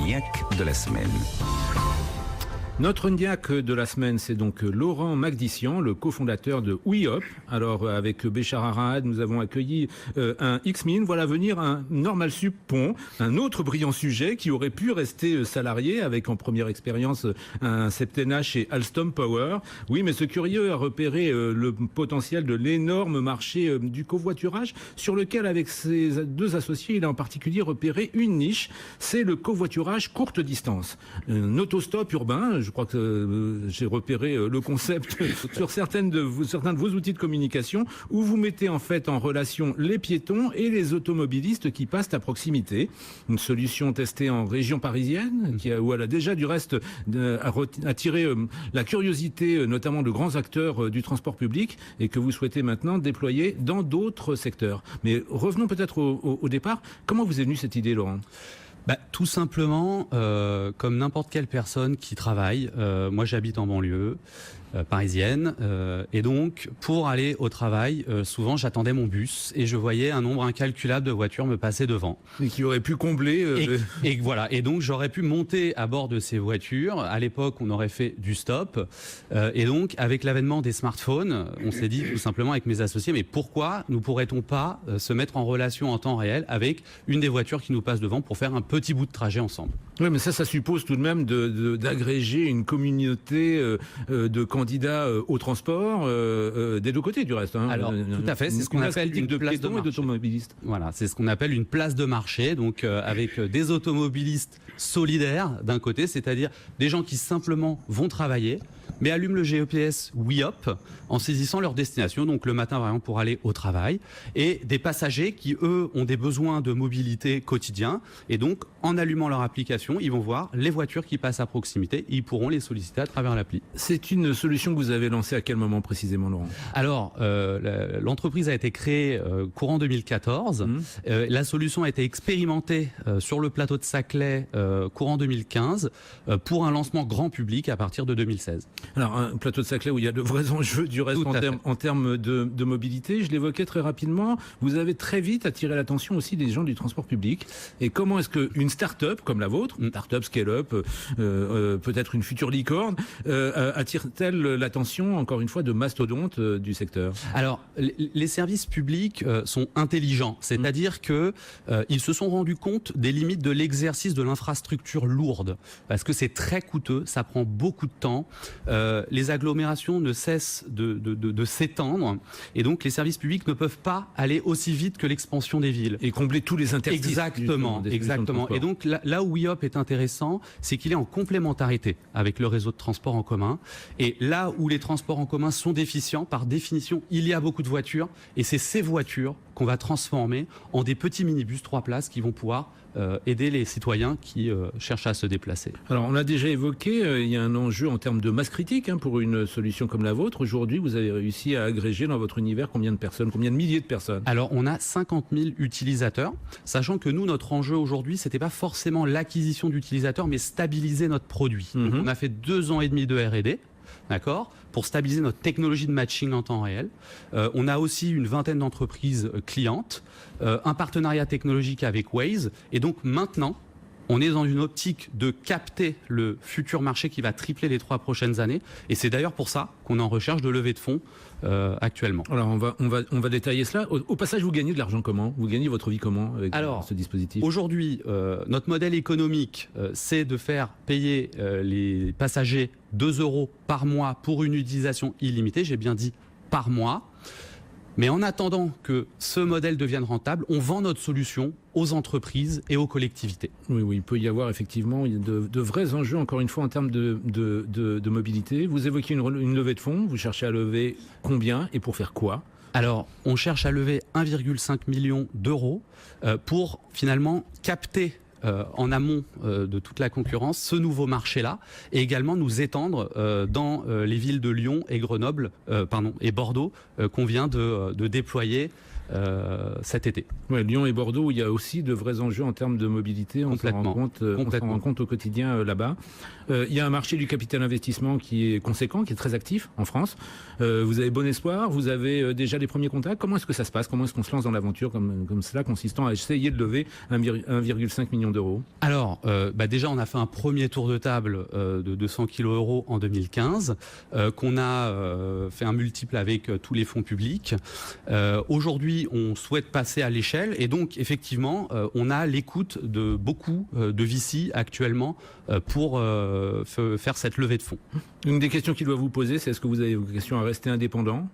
niaque de la semaine. Notre niaque de la semaine, c'est donc Laurent Magdician, le cofondateur de WeHop. Alors, avec Béchar Arad, nous avons accueilli un X-Min. Voilà venir un Normal Sup Pont, un autre brillant sujet qui aurait pu rester salarié avec en première expérience un septennat chez Alstom Power. Oui, mais ce curieux a repéré le potentiel de l'énorme marché du covoiturage sur lequel, avec ses deux associés, il a en particulier repéré une niche. C'est le covoiturage courte distance. Un autostop urbain. Je crois que j'ai repéré le concept sur certains de vos outils de communication où vous mettez en fait en relation les piétons et les automobilistes qui passent à proximité. Une solution testée en région parisienne où elle a déjà du reste attiré la curiosité notamment de grands acteurs du transport public et que vous souhaitez maintenant déployer dans d'autres secteurs. Mais revenons peut-être au départ. Comment vous est venue cette idée, Laurent ? Tout simplement, comme n'importe quelle personne qui travaille, moi j'habite en banlieue parisienne, et donc pour aller au travail, souvent j'attendais mon bus et je voyais un nombre incalculable de voitures me passer devant. Et qui aurait pu combler... Et voilà, et donc j'aurais pu monter à bord de ces voitures. À l'époque, on aurait fait du stop, et donc avec l'avènement des smartphones, on s'est dit tout simplement avec mes associés, mais pourquoi ne pourrait-on pas se mettre en relation en temps réel avec une des voitures qui nous passe devant pour faire un petit bout de trajet ensemble. Oui, mais ça suppose tout de même d'agréger une communauté de candidats au transport des deux côtés du reste. Hein. Alors, tout à fait, c'est ce qu'on appelle une place de marché. Et d'automobilistes. Voilà, c'est ce qu'on appelle une place de marché, donc avec des automobilistes solidaires d'un côté, c'est-à-dire des gens qui simplement vont travailler, mais allument le GPS WeHop en saisissant leur destination, donc le matin vraiment pour aller au travail, et des passagers qui, eux, ont des besoins de mobilité quotidien, et donc en allumant leur application, ils vont voir les voitures qui passent à proximité, et ils pourront les solliciter à travers l'appli. C'est une solution que vous avez lancée à quel moment précisément, Laurent ? Alors, l'entreprise a été créée courant 2014, la solution a été expérimentée sur le plateau de Saclay courant 2015 pour un lancement grand public à partir de 2016. Alors, un plateau de Saclay où il y a de vrais enjeux du reste en termes de mobilité. Je l'évoquais très rapidement. Vous avez très vite attiré l'attention aussi des gens du transport public. Et comment est-ce qu'une start-up comme la vôtre, une start-up scale-up, peut-être une future licorne, attire-t-elle l'attention, encore une fois, de mastodontes du secteur ? Alors, les services publics sont intelligents. C'est-à-dire que ils se sont rendus compte des limites de l'exercice de l'infrastructure lourde. Parce que c'est très coûteux, ça prend beaucoup de temps. Les agglomérations ne cessent de s'étendre et donc les services publics ne peuvent pas aller aussi vite que l'expansion des villes. Et combler tous les interstices. Exactement. Et donc là où WeHop est intéressant, c'est qu'il est en complémentarité avec le réseau de transport en commun. Et là où les transports en commun sont déficients, par définition, il y a beaucoup de voitures et c'est ces voitures qu'on va transformer en des petits minibus 3 places qui vont pouvoir aider les citoyens qui cherchent à se déplacer. Alors, on l'a déjà évoqué, il y a un enjeu en termes de masse critique pour une solution comme la vôtre. Aujourd'hui, vous avez réussi à agréger dans votre univers combien de personnes, combien de milliers de personnes ? Alors, on a 50 000 utilisateurs, sachant que nous, notre enjeu aujourd'hui, c'était pas forcément l'acquisition d'utilisateurs, mais stabiliser notre produit. Donc, on a fait 2 ans et demi de R&D. D'accord, pour stabiliser notre technologie de matching en temps réel. On a aussi une vingtaine d'entreprises clientes, un partenariat technologique avec Waze. Et donc maintenant, on est dans une optique de capter le futur marché qui va tripler les 3 prochaines années. Et c'est d'ailleurs pour ça qu'on est en recherche de levée de fonds actuellement. Alors on va détailler cela. Au passage, vous gagnez de l'argent comment ? Vous gagnez votre vie comment avec ce dispositif ? Aujourd'hui, notre modèle économique, c'est de faire payer les passagers 2 € par mois pour une utilisation illimitée. J'ai bien dit par mois. Mais en attendant que ce modèle devienne rentable, on vend notre solution aux entreprises et aux collectivités. Oui, il peut y avoir effectivement de vrais enjeux, encore une fois, en termes de mobilité. Vous évoquez une levée de fonds, vous cherchez à lever combien et pour faire quoi ? Alors, on cherche à lever 1,5 million d'euros pour finalement capter en amont de toute la concurrence ce nouveau marché-là et également nous étendre dans les villes de Lyon et Grenoble et Bordeaux qu'on vient de déployer cet été. Ouais, Lyon et Bordeaux, il y a aussi de vrais enjeux en termes de mobilité. On s'en rend compte au quotidien là-bas. Il y a un marché du capital investissement qui est conséquent, qui est très actif en France. Vous avez bon espoir, vous avez déjà les premiers contacts. Comment est-ce que ça se passe? Comment est-ce qu'on se lance dans l'aventure comme cela, consistant à essayer de lever 1,5 million d'euros? Alors, déjà, on a fait un premier tour de table de 200 kilos euros en 2015, qu'on a fait un multiple avec tous les fonds publics. Aujourd'hui, on souhaite passer à l'échelle et donc, effectivement, on a l'écoute de beaucoup de VC actuellement pour faire cette levée de fonds. Une des questions qu'il doit vous poser, c'est est-ce que vous avez vocation à rester indépendant?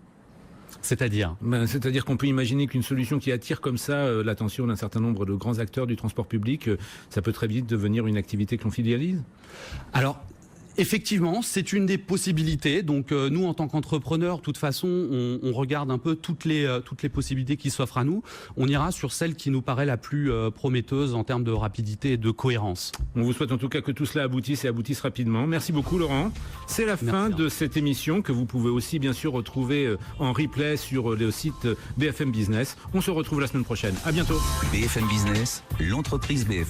C'est-à-dire C'est-à-dire qu'on peut imaginer qu'une solution qui attire comme ça l'attention d'un certain nombre de grands acteurs du transport public, ça peut très vite devenir une activité que l'on fidélise? Alors, effectivement, c'est une des possibilités. Donc nous, en tant qu'entrepreneurs, de toute façon, on regarde un peu toutes les possibilités qui s'offrent à nous. On ira sur celle qui nous paraît la plus prometteuse en termes de rapidité et de cohérence. On vous souhaite en tout cas que tout cela aboutisse et aboutisse rapidement. Merci beaucoup Laurent. C'est la fin de cette émission que vous pouvez aussi bien sûr retrouver en replay sur le site BFM Business. On se retrouve la semaine prochaine. À bientôt. BFM Business, l'entreprise BFM.